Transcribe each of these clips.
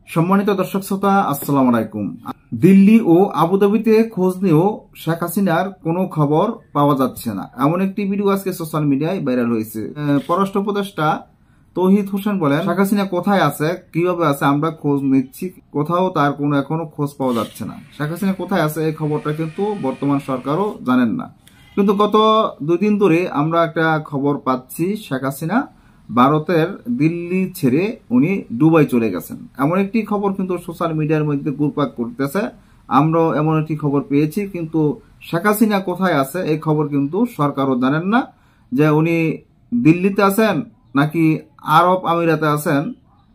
সম্মানিত দর্শক শ্রোতা, আসসালামু আলাইকুম। দিল্লি ও আবুধাবিতে খোঁজ নিয়েও শেখ হাসিনার কোনো খবর পাওয়া যাচ্ছে না, এমন একটি ভিডিও আজকে সোশ্যাল মিডিয়ায় ভাইরাল হয়েছে। পররাষ্ট্র উপদেষ্টা তৌহিদ হোসেন বলেন, শেখ হাসিনা কোথায় আছে, কিভাবে আছে, আমরা খোঁজ নিচ্ছি, কোথাও তার কোনো এখনো খোঁজ পাওয়া যাচ্ছে না। শেখ হাসিনা কোথায় আছে এই খবরটা কিন্তু বর্তমান সরকারও জানেন না। কিন্তু গত 2 দিন ধরে আমরা একটা খবর পাচ্ছি, শেখ হাসিনা ভারতের দিল্লি ছেড়ে উনি দুবাই চলে গেছেন, এমন একটি খবর কিন্তু সোশ্যাল মিডিয়ার মধ্যে ঘুরপাক করতেছে। আমরাও এমন একটি খবর পেয়েছি, কিন্তু শেখ হাসিনা কোথায় আছে এই খবর কিন্তু সরকারও জানেন না, যে উনি দিল্লিতে আছেন নাকি আরব আমিরাতে আছেন,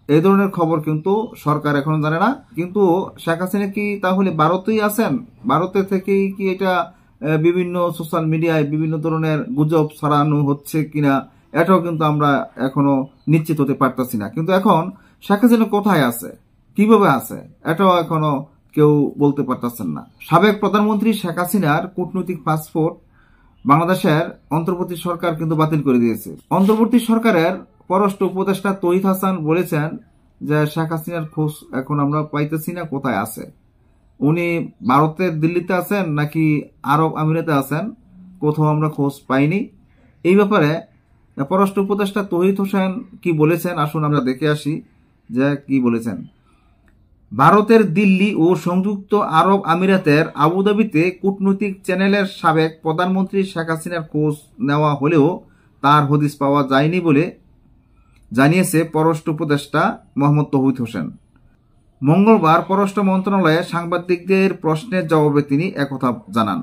এই ধরনের খবর কিন্তু সরকার এখনো জানে না। কিন্তু শেখ হাসিনা কি তাহলে ভারতেই আছেন? ভারতে থেকেই কি এটা বিভিন্ন সোশ্যাল মিডিয়ায় বিভিন্ন ধরনের গুজব ছড়ানো হচ্ছে কিনা, এটাও কিন্তু আমরা এখনো নিশ্চিত হতে পারতেছি না। কিন্তু এখন শেখ হাসিনা কোথায় আছে, কিভাবে আছে, এটাও এখনো কেউ বলতে পারতেছেন না। সাবেক প্রধানমন্ত্রী শেখ হাসিনার কূটনৈতিক পাসপোর্ট বাংলাদেশের অন্তর্বর্তী সরকার কিন্তু বাতিল করে দিয়েছে। অন্তর্বর্তী সরকারের পররাষ্ট্র উপদেষ্টা তৌহিদ হাসান বলেছেন যে শেখ হাসিনার খোঁজ এখন আমরা পাইতেছি না, কোথায় আছে, উনি ভারতের দিল্লিতে আছেন নাকি আরব আমিরাতে আছেন, কোথাও আমরা খোঁজ পাইনি। এই ব্যাপারে পররাষ্ট্র উপদেষ্টা তৌহিদ হোসেন কি বলেছেন, আসুন আমরা দেখে আসি যে কি বলেছেন। ভারতের দিল্লি ও সংযুক্ত আরব আমিরাতের আবুধাবিতে কূটনৈতিক চ্যানেলের সাবেক প্রধানমন্ত্রী শেখ হাসিনার খোঁজ নেওয়া হলেও তার হদিস পাওয়া যায়নি বলে জানিয়েছে পররাষ্ট্র উপদেষ্টা মোহাম্মদ তৌহিদ হোসেন। মঙ্গলবার পররাষ্ট্র মন্ত্রণালয়ে সাংবাদিকদের প্রশ্নের জবাবে তিনি একথা জানান।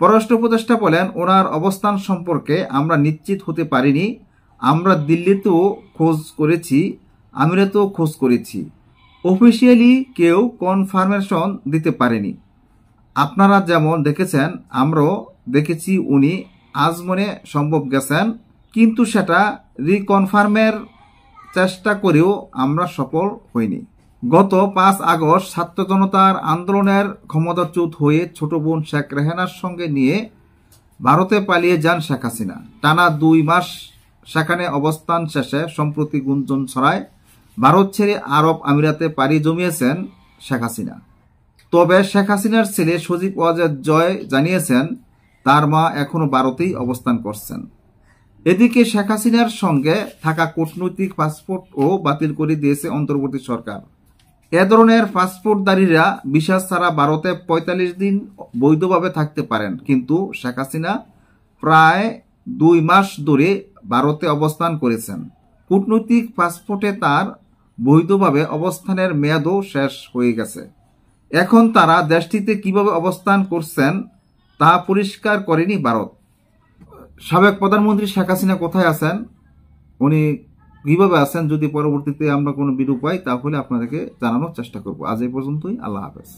পররাষ্ট্র উপদেষ্টা বলেন, ওনার অবস্থান সম্পর্কে আমরা নিশ্চিত হতে পারিনি। আমরা দিল্লিতেও খোঁজ করেছি, আমিরাতেও খোঁজ করেছি, অফিসিয়ালি কেউ কনফার্মেশন দিতে পারেনি। আপনারা যেমন দেখেছেন আমরাও দেখেছি উনি আজমনে সম্ভব গেছেন, কিন্তু সেটা রিকনফার্মের চেষ্টা করেও আমরা সফল হইনি। গত 5 আগস্ট ছাত্র জনতার আন্দোলনের ক্ষমতাচ্যুত হয়ে ছোট বোন শেখ রেহানার সঙ্গে নিয়ে ভারতে পালিয়ে যান শেখ হাসিনা। টানা 2 মাস সেখানে অবস্থান শেষে সম্প্রতি গুঞ্জন ছড়ায় ভারত ছেড়ে আরব আমিরাতে পাড়ি জমিয়েছেন শেখ হাসিনা। তবে শেখ হাসিনার ছেলে সজীব ওয়াজেদ জয় জানিয়েছেন তার মা এখনো ভারতেই অবস্থান করছেন। এদিকে শেখ হাসিনার সঙ্গে থাকা কূটনৈতিক পাসপোর্টও বাতিল করে দিয়েছে অন্তর্বর্তী সরকার। এ ধরনের পাসপোর্টধারীরা ভিসা ছাড়া ভারতে 45 দিন বৈধভাবে থাকতে পারেন, কিন্তু শেখ হাসিনা প্রায় 2 মাস ধরে ভারতে অবস্থান করেছেন। কূটনৈতিক পাসপোর্টে তার বৈধভাবে অবস্থানের মেয়াদও শেষ হয়ে গেছে। এখন তারা দেশটিতে কিভাবে অবস্থান করছেন তা পরিষ্কার করেনি ভারত। সাবেক প্রধানমন্ত্রী শেখ হাসিনা কোথায় আছেন, উনি কিভাবে আছেন, যদি পরবর্তীতে আমরা কোনো ভিডিও পাই তাহলে আপনাদেরকে জানানোর চেষ্টা করব। আজ এই পর্যন্তই, আল্লাহ হাফেজ।